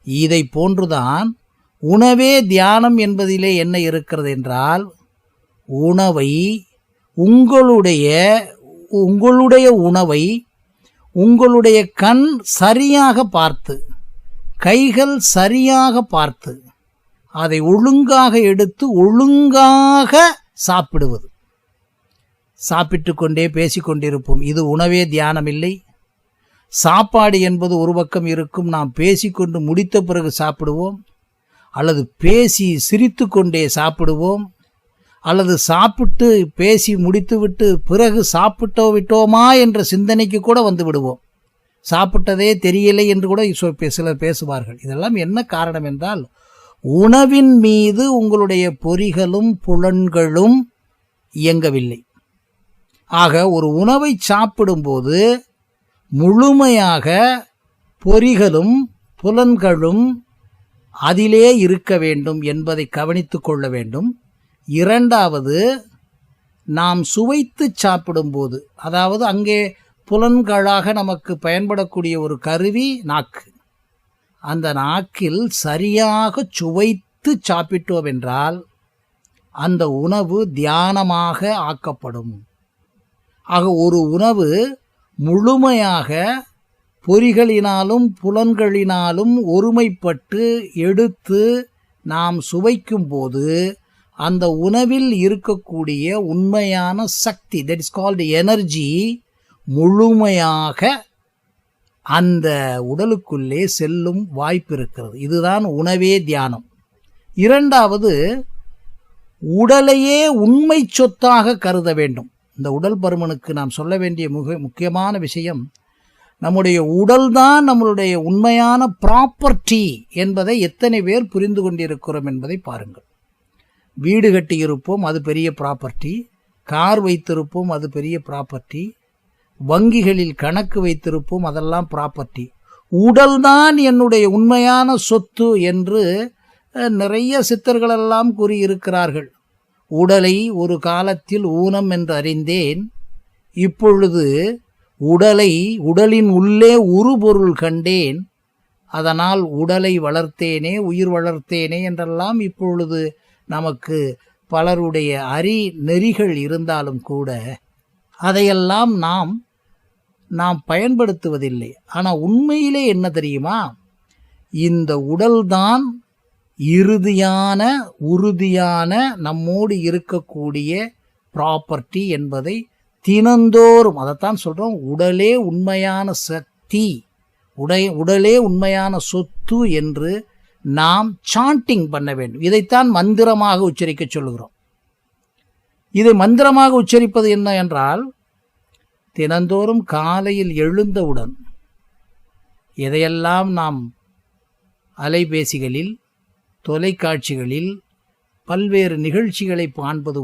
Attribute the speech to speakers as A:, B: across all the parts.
A: இதை போன்றுதான் உணவே தியானம் என்பதிலே என்ன இருக்கிறது என்றால், உணவை உங்களுடைய உணவை உங்களுடைய கண் சரியாக பார்த்து, கைகள் சரியாக பார்த்து, அதை ஒழுங்காக எடுத்து ஒழுங்காக சாப்பிடுவது. சாப்பிட்டு கொண்டே பேசிக்கொண்டிருப்போம். இது உணவே தியானம் இல்லை. சாப்பாடு என்பது ஒரு பக்கம் இருக்கும், நாம் பேசிக்கொண்டு முடித்த பிறகு சாப்பிடுவோம், அல்லது பேசி சிரித்து கொண்டே சாப்பிடுவோம், அல்லது சாப்பிட்டு பேசி முடித்துவிட்டு பிறகு விட்டோமா என்ற சிந்தனைக்கு கூட வந்து விடுவோம். சாப்பிட்டதே தெரியலை என்று கூட சிலர் பேசுவார்கள். இதெல்லாம் என்ன காரணம் என்றால், உணவின் மீது உங்களுடைய பொறிகளும் புலன்களும் இயங்கவில்லை. ஆக ஒரு உணவை சாப்பிடும்போது முழுமையாக பொறிகளும் புலன்களும் அதிலே இருக்க வேண்டும் என்பதை கவனித்து கொள்ள வேண்டும். இரண்டாவது, நாம் சுவைத்து சாப்பிடும்போது, அதாவது அங்கே புலன்களாக நமக்கு பயன்படக்கூடிய ஒரு கருவி நாக்கு. அந்த நாக்கில் சரியாக சுவைத்து சாப்பிட்டோம் என்றால் அந்த உணவு தியானமாக ஆக்கப்படும். ஆக ஒரு உணவு முழுமையாக பொறிகளினாலும் புலன்களினாலும் ஒருமைப்பட்டு எடுத்து நாம் சுவைக்கும் போது அந்த உணவில் இருக்கக்கூடிய உண்மையான சக்தி, தட் இஸ் கால்டு எனர்ஜி, முழுமையாக அந்த உடலுக்குள்ளே செல்லும் வாய்ப்பு இருக்கிறது. இதுதான் உணவே தியானம். இரண்டாவது, உடலையே உண்மை சொத்தாக கருத வேண்டும். இந்த உடல் பருமனுக்கு நாம் சொல்ல வேண்டிய முக்கியமான விஷயம், நம்முடைய உடல்தான் நம்மளுடைய உண்மையான ப்ராப்பர்ட்டி என்பதை எத்தனை பேர் புரிந்து கொண்டிருக்கிறோம் என்பதை பாருங்கள். வீடு கட்டியிருப்போம், அது பெரிய ப்ராப்பர்ட்டி. கார் வைத்திருப்போம், அது பெரிய ப்ராப்பர்ட்டி. வங்கிகளில் கணக்கு வைத்திருப்போம், அதெல்லாம் ப்ராப்பர்ட்டி. உடல்தான் என்னுடைய உண்மையான சொத்து என்று நிறைய சித்தர்களெல்லாம் கூறியிருக்கிறார்கள். உடலை ஒரு காலத்தில் ஊனம் என்று அறிந்தேன், இப்பொழுது உடலின் உள்ளே உருபொருள் கண்டேன், அதனால் உடலை வளர்த்தேனே உயிர் வளர்த்தேனே என்றெல்லாம் இப்பொழுது நமக்கு பலருடைய நெறிகள் இருந்தாலும் கூட அதையெல்லாம் நாம் பயன்படுத்துவதில்லை. ஆனால் உண்மையிலே என்ன தெரியுமா, இந்த உடல்தான் இறுதியான உறுதியான நம்மோடு இருக்கக்கூடிய ப்ராப்பர்ட்டி என்பதை தினந்தோறும், அதைத்தான் சொல்கிறோம், உடலே உண்மையான சக்தி, உடலே உண்மையான சொத்து என்று நாம் சாண்டிங் பண்ண வேண்டும். இதைத்தான் மந்திரமாக உச்சரிக்க சொல்லுகிறோம். இதை மந்திரமாக உச்சரிப்பது என்ன என்றால், தினந்தோறும் காலையில் எழுந்தவுடன் எதையெல்லாம் நாம் அலைபேசிகளில் தொலைக்காட்சிகளில் பல்வேறு நிகழ்ச்சிகளை பார்ப்பது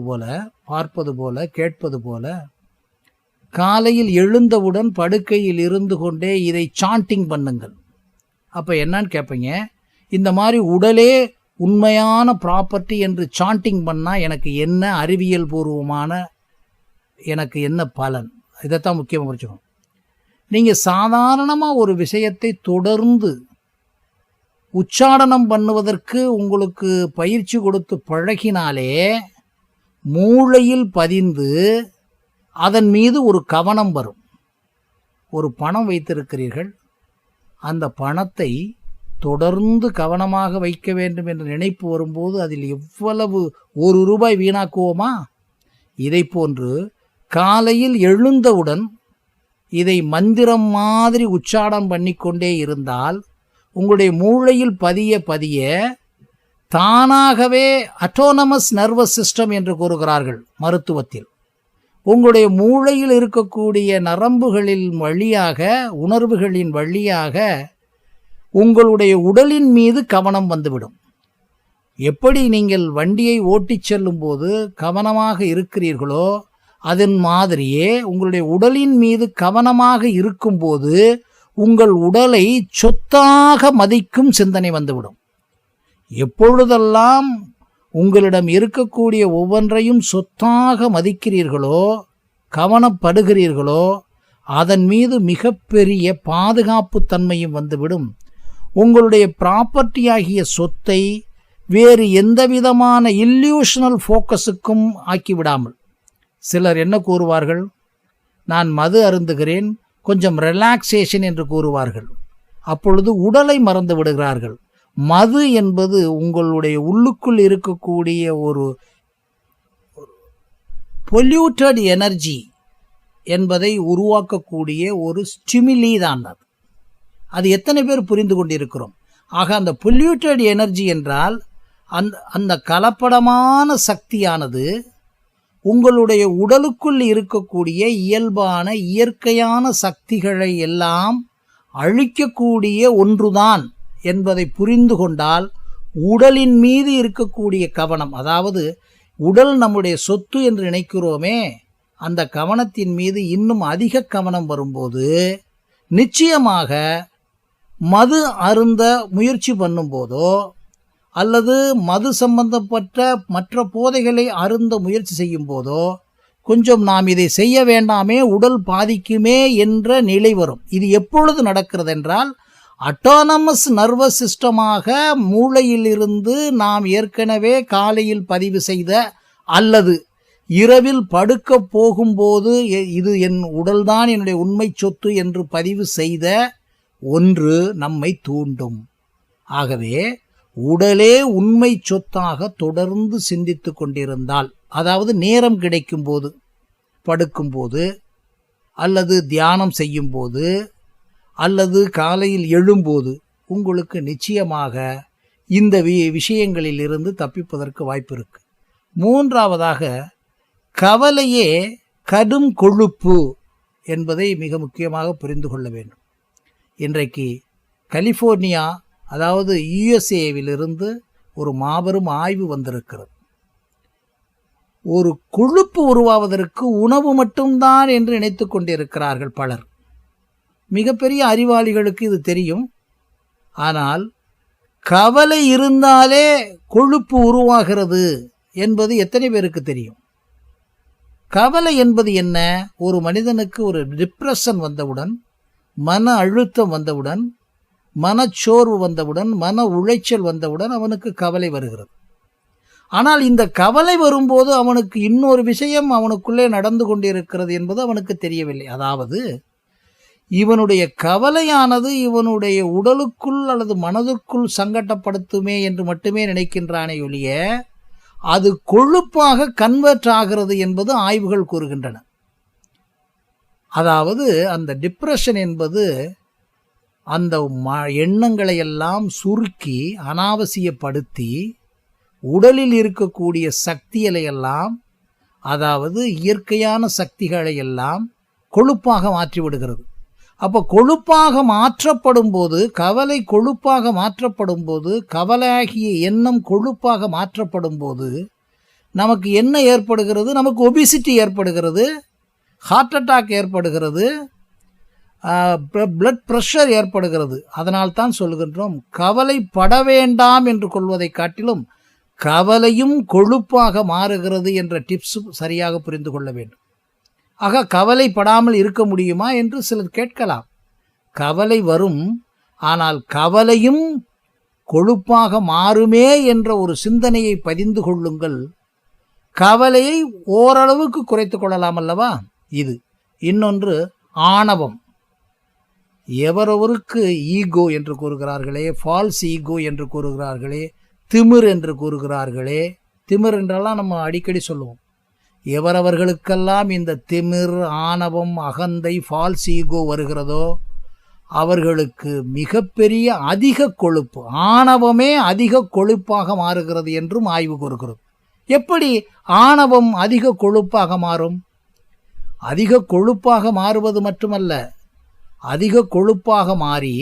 A: போல கேட்பது போல காலையில் எழுந்தவுடன் படுக்கையில் இருந்து கொண்டே இதை சாண்டிங் பண்ணுங்கள். அப்போ என்னன்னு கேட்பீங்க, இந்த மாதிரி உடலே உண்மையான ப்ராப்பர்ட்டி என்று சாண்டிங் பண்ணால் எனக்கு என்ன அறிவியல் பூர்வமான எனக்கு என்ன பலன்? இதைத்தான் முக்கியமாக புரிஞ்சுக்கணும். நீங்கள் சாதாரணமாக ஒரு விஷயத்தை தொடர்ந்து உச்சாடனம் பண்ணுவதற்கு உங்களுக்கு பயிற்சி கொடுத்து பழகினாலே மூளையில் பதிந்து அதன் மீது ஒரு கவனம் வரும். ஒரு பணம் வைத்திருக்கிறீர்கள், அந்த பணத்தை தொடர்ந்து கவனமாக வைக்க வேண்டும் என்ற நினைப்பு வரும்போது அதில் எவ்வளவு ₹1 வீணாக்குவோமா? இதை போன்று காலையில் எழுந்தவுடன் இதை மந்திரம் மாதிரி உச்சாரணம் பண்ணிக்கொண்டே இருந்தால் உங்களுடைய மூளையில் பதிய தானாகவே அட்டோனமஸ் நர்வஸ் சிஸ்டம் என்று கூறுகிறார்கள் மருத்துவத்தில். உங்களுடைய மூளையில் இருக்கக்கூடிய நரம்புகளின் வழியாக, உணர்வுகளின் வழியாக உங்களுடைய உடலின் மீது கவனம் வந்துவிடும். எப்படி நீங்கள் வண்டியை ஓட்டிச் செல்லும் போது கவனமாக இருக்கிறீர்களோ அதன் மாதிரியே உங்களுடைய உடலின் மீது கவனமாக இருக்கும்போது உங்கள் உடலை சொத்தாக மதிக்கும் சிந்தனை வந்துவிடும். எப்பொழுதெல்லாம் உங்களிடம் இருக்கக்கூடிய ஒவ்வொன்றையும் சொத்தாக மதிக்கிறீர்களோ, கவனப்படுகிறீர்களோ, அதன் மீது மிகப்பெரிய பாதுகாப்பு தன்மையும் வந்துவிடும். உங்களுடைய ப்ராப்பர்ட்டி ஆகிய சொத்தை வேறு எந்த விதமான இல்லியூஷனல் ஃபோக்கஸுக்கும் ஆக்கிவிடாமல். சிலர் என்ன கூறுவார்கள், நான் மது அருந்துகிறேன், கொஞ்சம் ரிலாக்ஸேஷன் என்று கூறுவார்கள். அப்பொழுது உடலை மறந்து விடுகிறார்கள். மது என்பது உங்களுடைய உள்ளுக்குள் இருக்கக்கூடிய ஒரு பொல்யூட்டட் எனர்ஜி என்பதை உருவாக்கக்கூடிய ஒரு ஸ்டிமுலி தான் அது. அது எத்தனை பேர் புரிந்து கொண்டிருக்கிறோம்? ஆக அந்த பொல்யூட்டட் எனர்ஜி என்றால் அந்த கலப்படமான சக்தியானது உங்களுடைய உடலுக்குள் இருக்கக்கூடிய இயல்பான இயற்கையான சக்திகளை எல்லாம் அழிக்கக்கூடிய ஒன்றுதான் என்பதை புரிந்து கொண்டால் உடலின் மீது இருக்கக்கூடிய கவனம், அதாவது உடல் நம்முடைய சொத்து என்று நினைக்கிறோமே, அந்த கவனத்தின் மீது இன்னும் அதிக கவனம் வரும்போது நிச்சயமாக மது அருந்த முயற்சி பண்ணும்போதோ அல்லது மது சம்பந்தப்பட்ட மற்ற போதைகளை அருந்த முயற்சி செய்யும் போதோ கொஞ்சம் நாம் இதை செய்ய வேண்டாமே, உடல் பாதிக்குமே என்ற நிலை வரும். இது எப்பொழுது நடக்கிறது என்றால், அட்டானமஸ் நர்வஸ் சிஸ்டமாக மூளையிலிருந்து நாம் ஏற்கனவே காலையில் பதிவு செய்த அல்லது இரவில் படுக்க போகும்போது இது என் உடல்தான் என்னுடைய உண்மை சொத்து என்று பதிவு செய்த ஒன்று நம்மை தூண்டும். ஆகவே உடலே உண்மை சொத்தாக தொடர்ந்து சிந்தித்து கொண்டிருந்தால், அதாவது நேரம் கிடைக்கும்போது, படுக்கும்போது அல்லது தியானம் செய்யும்போது அல்லது காலையில் எழும்போது உங்களுக்கு நிச்சயமாக இந்த விஷயங்களில் இருந்து தப்பிப்பதற்கு வாய்ப்பு இருக்கு. மூன்றாவதாக, கவலையே கடும் கொழுப்பு என்பதை மிக முக்கியமாக புரிந்து கொள்ள வேண்டும். இன்றைக்கு கலிஃபோர்னியா, அதாவது யுஎஸ்ஏவிலிருந்து ஒரு மாபெரும் ஆய்வு வந்திருக்கிறது. ஒரு கொழுப்பு உருவாவதற்கு உணவு மட்டும்தான் என்று நினைத்து கொண்டிருக்கிறார்கள் பலர். மிகப்பெரிய அறிவாளிகளுக்கு இது தெரியும். ஆனால் கவலை இருந்தாலே கொழுப்பு உருவாகிறது என்பது எத்தனை பேருக்கு தெரியும்? கவலை என்பது என்ன? ஒரு மனிதனுக்கு ஒரு டிப்ரெஷன் வந்தவுடன், மன அழுத்தம் வந்தவுடன், மனச்சோர்வு வந்தவுடன், மன உளைச்சல் வந்தவுடன் அவனுக்கு கவலை வருகிறது. ஆனால் இந்த கவலை வரும்போது அவனுக்கு இன்னொரு விஷயம் அவனுக்குள்ளே நடந்து கொண்டிருக்கிறது என்பது அவனுக்கு தெரியவில்லை. அதாவது இவனுடைய கவலையானது இவனுடைய உடலுக்குள் அல்லது மனதிற்குள் சங்கடப்படுத்துமே என்று மட்டுமே நினைக்கின்றானே ஒழிய அது கொழுப்பாக கன்வெர்ட் ஆகிறது என்பது ஆய்வுகள் கூறுகின்றன. அதாவது அந்த டிப்ரெஷன் என்பது அந்த எண்ணங்களை எல்லாம் சுருக்கி அனாவசியப்படுத்தி உடலில் இருக்கக்கூடிய சக்திகளை எல்லாம், அதாவது இயற்கையான சக்திகளை எல்லாம் கொழுப்பாக மாற்றிவிடுகிறது. அப்போ கொழுப்பாக மாற்றப்படும் போது, கவலை கொழுப்பாக மாற்றப்படும் போது, கவலையாகிய எண்ணம் கொழுப்பாக மாற்றப்படும் போது நமக்கு என்ன ஏற்படுகிறது? நமக்கு ஒபிசிட்டி ஏற்படுகிறது, ஹார்ட் அட்டாக் ஏற்படுகிறது, பிளட் ப்ரெஷர் ஏற்படுகிறது. அதனால் தான் சொல்கின்றோம், கவலைப்பட வேண்டாம் என்று கொள்வதை காட்டிலும் கவலையும் கொழுப்பாக மாறுகிறது என்ற டிப்ஸ் சரியாக புரிந்து கொள்ள வேண்டும். ஆக கவலைப்படாமல் இருக்க முடியுமா என்று சிலர் கேட்கலாம். கவலை வரும், ஆனால் கவலையும் கொழுப்பாக மாறுமே என்ற ஒரு சிந்தனையை பதிந்து கொள்ளுங்கள். கவலையை ஓரளவுக்கு குறைத்து கொள்ளலாம் அல்லவா? இது. இன்னொன்று ஆணவம். எவரவருக்கு ஈகோ என்று கூறுகிறார்களே, ஃபால்ஸ் ஈகோ என்று கூறுகிறார்களே, திமிர் என்று கூறுகிறார்களே. திமிர் என்றெல்லாம் நம்ம அடிக்கடி சொல்லுவோம். எவரவர்களுக்கெல்லாம் இந்த திமிர், ஆணவம், அகந்தை, ஃபால்ஸ் ஈகோ வருகிறதோ அவர்களுக்கு மிகப்பெரிய அதிக கொழுப்பு, ஆணவமே அதிக கொழுப்பாக மாறுகிறது என்றும் ஆய்வு கூறுகிறது. எப்படி ஆணவம் அதிக கொழுப்பாக மாறும்? அதிக கொழுப்பாக மாறுவது மட்டுமல்ல, அதிக கொழுப்பாக மாறி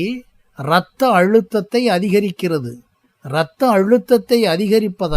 A: இரத்த அழுத்தத்தை அதிகரிக்கிறது. இரத்த அழுத்தத்தை அதிகரிப்பதன்